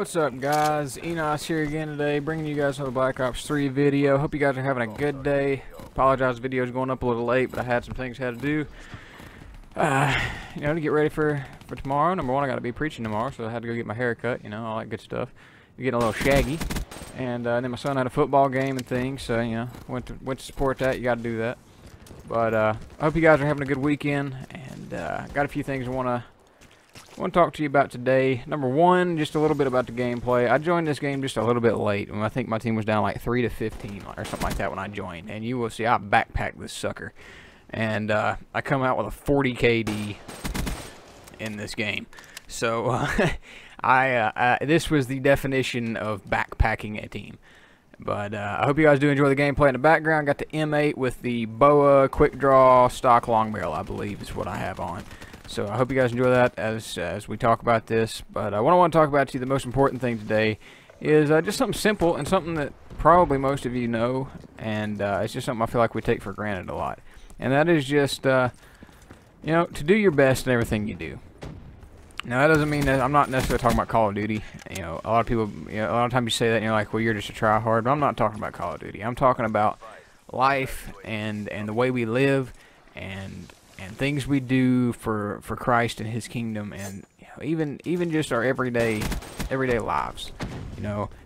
What's up, guys? Enos here again today, bringing you guys another Black Ops 3 video. Hope you guys are having a good day. Apologize, the video is going up a little late, but I had some things I had to do. To get ready for tomorrow. Number one, I got to be preaching tomorrow, so I had to go get my hair cut, all that good stuff. You're getting a little shaggy. And then my son had a football game and things, so, went to support that. You got to do that. But I hope you guys are having a good weekend, and got a few things I want to talk to you about today. Number one, just a little bit about the gameplay. I joined this game just a little bit late. I think my team was down like 3-15 or something like that when I joined. And you will see I backpacked this sucker. And I come out with a 40 KD in this game. So this was the definition of backpacking a team. But I hope you guys do enjoy the gameplay. In the background, got the M8 with the BOA quick draw stock long barrel, I believe is what I have on. So I hope you guys enjoy that as we talk about this. But what I want to talk about to you, the most important thing today, is just something simple and something that probably most of you know, and it's just something I feel like we take for granted a lot. And that is just, to do your best in everything you do. Now that doesn't mean that I'm not necessarily talking about Call of Duty. A lot of people, a lot of times you say that and you're like, well, you're just a try-hard. But I'm not talking about Call of Duty. I'm talking about life and the way we live and things we do for Christ and His kingdom, and even just our everyday lives.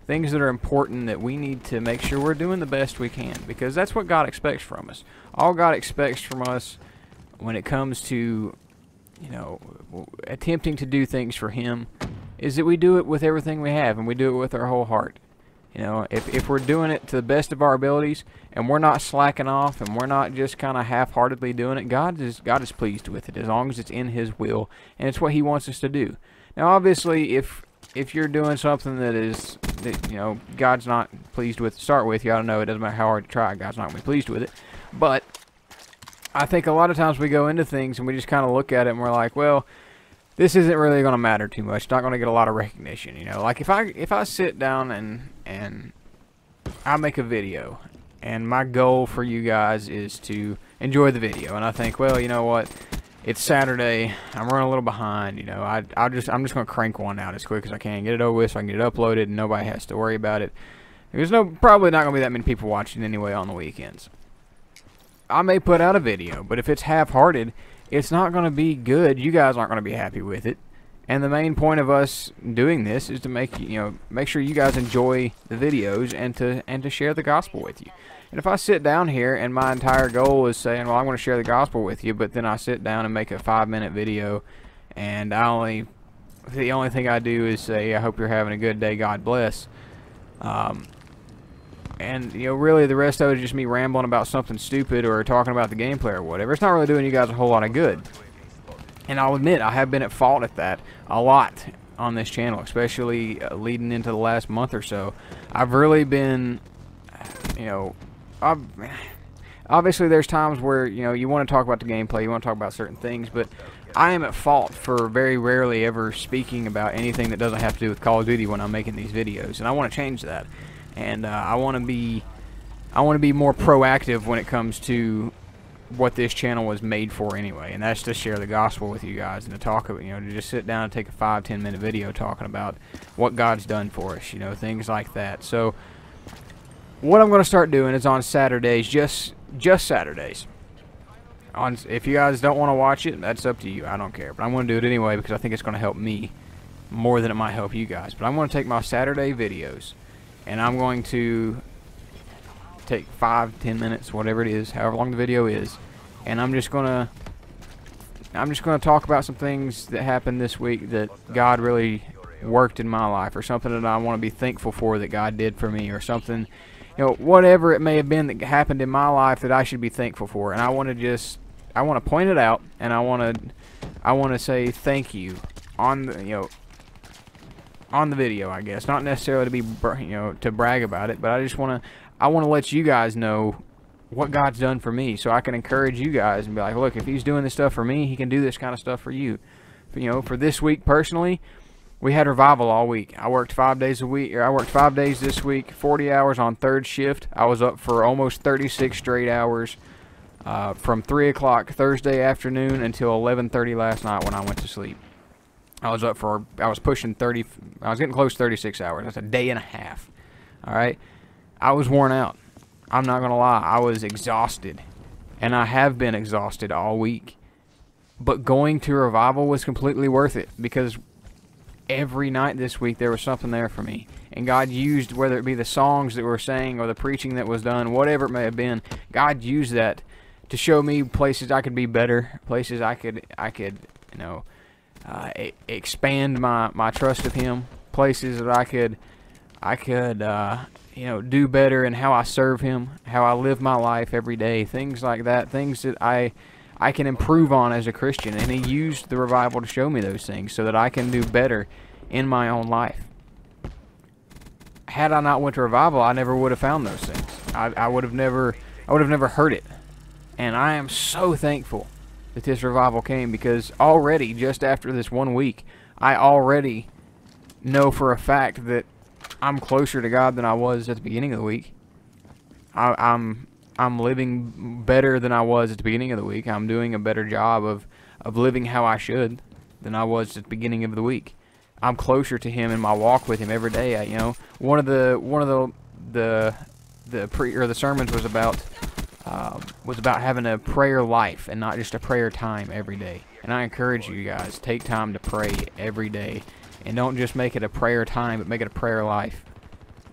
Things that are important that we need to make sure we're doing the best we can, because that's what God expects from us. All God expects from us when it comes to attempting to do things for Him is that we do it with everything we have, and we do it with our whole heart. If we're doing it to the best of our abilities, and we're not slacking off, and we're not just kind of half-heartedly doing it, God is pleased with it, as long as it's in His will, and it's what He wants us to do. Now, obviously, if you're doing something that God's not pleased with to start with, you ought to know it doesn't matter how hard you try, God's not going to be pleased with it. But I think a lot of times we go into things and we just kind of look at it and we're like, well, this isn't really going to matter too much. It's not going to get a lot of recognition, Like if I sit down and I make a video, and my goal for you guys is to enjoy the video, and I think, well, you know what? It's Saturday. I'm running a little behind. I'm just going to crank one out as quick as I can, get it over with, so I can get it uploaded, and nobody has to worry about it. There's probably not going to be that many people watching anyway on the weekends. I may put out a video, but if it's half-hearted, it's not going to be good. You guys aren't going to be happy with it. And the main point of us doing this is to make sure you guys enjoy the videos and to share the gospel with you. And if I sit down here and my entire goal is saying, well, I'm going to share the gospel with you, but then I sit down and make a 5-minute video, and the only thing I do is say, I hope you're having a good day, God bless. And really the rest of it is just me rambling about something stupid or talking about the gameplay or whatever. It's not really doing you guys a whole lot of good. And I'll admit, I have been at fault at that a lot on this channel, especially leading into the last month or so. I've really been, obviously there's times where, you want to talk about the gameplay, you want to talk about certain things, but I am at fault for very rarely ever speaking about anything that doesn't have to do with Call of Duty when I'm making these videos, and I want to change that. And I want to be more proactive when it comes to what this channel was made for anyway, and that's to share the gospel with you guys and to talk, to just sit down and take a 5-10 minute video talking about what God's done for us, things like that. So what I'm going to start doing is on Saturdays, just Saturdays. If you guys don't want to watch it, that's up to you. I don't care, but I'm going to do it anyway because I think it's going to help me more than it might help you guys. But I'm going to take my Saturday videos, and I'm going to take 5-10 minutes, whatever it is, however long the video is, and I'm just gonna talk about some things that happened this week that God really worked in my life, or something that I want to be thankful for that God did for me, or something, whatever it may have been that happened in my life that I should be thankful for. And I want to point it out, and I want to say thank you on the on the video, I guess. Not necessarily to be to brag about it, but I want to let you guys know what God's done for me, so I can encourage you guys and be like, look, if He's doing this stuff for me, He can do this kind of stuff for you. For this week personally, we had revival all week. I worked 5 days a week, or I worked 5 days this week, 40 hours on third shift. I was up for almost 36 straight hours from 3 o'clock Thursday afternoon until 11:30 last night when I went to sleep. I was pushing 30, I was getting close to 36 hours. That's a day and a half. All right. I was worn out. I'm not going to lie. I was exhausted. And I have been exhausted all week. But going to revival was completely worth it, because every night this week there was something there for me. And God used, whether it be the songs that were sang or the preaching that was done, whatever it may have been, God used that to show me places I could be better, places I could expand my trust of Him, places that I could do better in how I serve Him, how I live my life every day, things like that, things that I can improve on as a Christian. And He used the revival to show me those things so that I can do better in my own life. Had I not went to revival, I never would have found those things. I would have never heard it. And I am so thankful that this revival came, because already, just after this 1 week, I already know for a fact that I'm closer to God than I was at the beginning of the week. I'm living better than I was at the beginning of the week. I'm doing a better job of living how I should than I was at the beginning of the week. I'm closer to Him in my walk with Him every day. One of the sermons was about having a prayer life and not just a prayer time every day. And I encourage you guys, take time to pray every day, and don't just make it a prayer time, but make it a prayer life.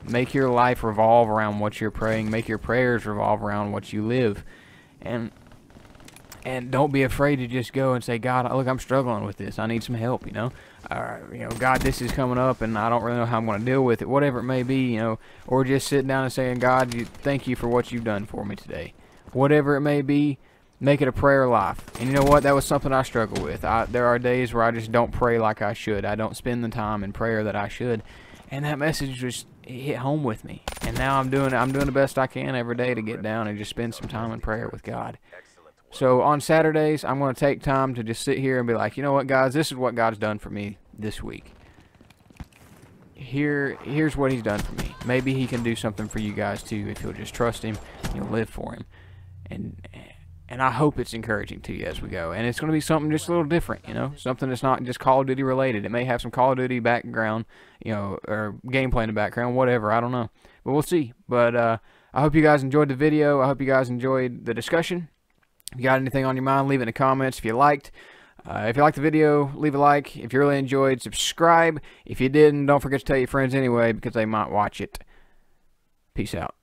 Make your life revolve around what you're praying. Make your prayers revolve around what you live. And don't be afraid to just go and say, God, look, I'm struggling with this. I need some help, God, this is coming up, and I don't really know how I'm going to deal with it, whatever it may be, or just sitting down and saying, God, thank you for what you've done for me today. Whatever it may be, make it a prayer life. And you know what? That was something I struggle with. There are days where I just don't pray like I should. I don't spend the time in prayer that I should. And that message just hit home with me. And now I'm doing the best I can every day to get down and just spend some time in prayer with God. So on Saturdays, I'm going to take time to just sit here and be like, you know what, guys, this is what God's done for me this week. Here's what He's done for me. Maybe He can do something for you guys too if you'll just trust Him, live for Him. And I hope it's encouraging to you as we go. And it's going to be something just a little different, something that's not just Call of Duty related. It may have some Call of Duty background, or gameplay in the background, whatever, I don't know. But we'll see. But I hope you guys enjoyed the video. I hope you guys enjoyed the discussion. If you got anything on your mind, leave it in the comments. If you liked the video, leave a like. If you really enjoyed, subscribe. If you didn't, don't forget to tell your friends anyway, because they might watch it. Peace out.